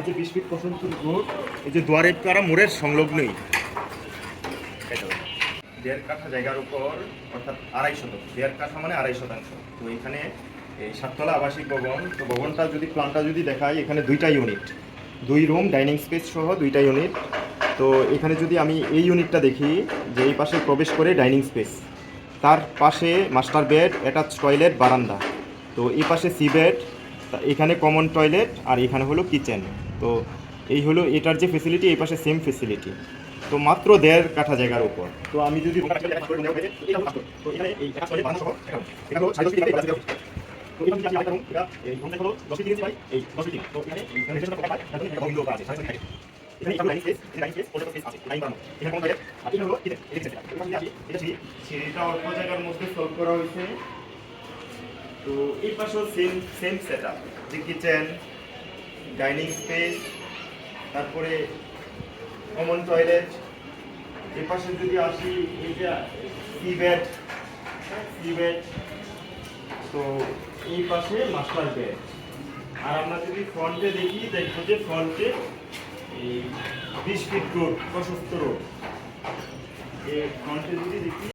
এই যে 20 ফিট পর্যন্ত রোড, এই যে দুয়ারে পাড়া মোড়ের সংলগ্নই 1.5 কাঠা জায়গার উপর, অর্থাৎ 2.5 শতক। 1.5 কাঠা মানে 2.5 শতাংশ। তো এখানে এই 7তলা আবাসিক ভবন। তো ভবনটা যদি প্ল্যানটা যদি দেখাই, এখানে 2টা ইউনিট, 2 রুম, ডাইনিং স্পেস সহ 2টা ইউনিট। তো এখানে যদি আমি এই ইউনিটটা দেখি, যে এই পাশে প্রবেশ করে ডাইনিং স্পেস, তার পাশে মাস্টার বেড, অ্যাটাচ টয়লেট, বারান্দা। তো এই পাশে সি বেড, এখানে কমন টয়লেট, আর এখানে হলো কিচেন। তো এই হলো এটার যে ফেসিলিটি, এই পাশে সেম ফেসিলিটি। তো মাত্র 1.5 কাঠা জায়গার উপর। তো আমি যদি সেটা অল্প জায়গার মধ্যে সলভ করা হয়েছে। তো এই পাশেও সেম সেম সেট আপ, যে কিচেন, ডাইনিং স্পেস, তারপরে কমন টয়লেট। এ পাশে যদি আসি, এই যে সি বেড, তো এই পাশে মাস্টার বেড। আর আমরা যদি ফ্রন্টে দেখি, দেখবো যে ফ্রন্টে এই 20 ফিট রোড, প্রশস্ত রোড। এই ফ্রন্টে যদি দেখি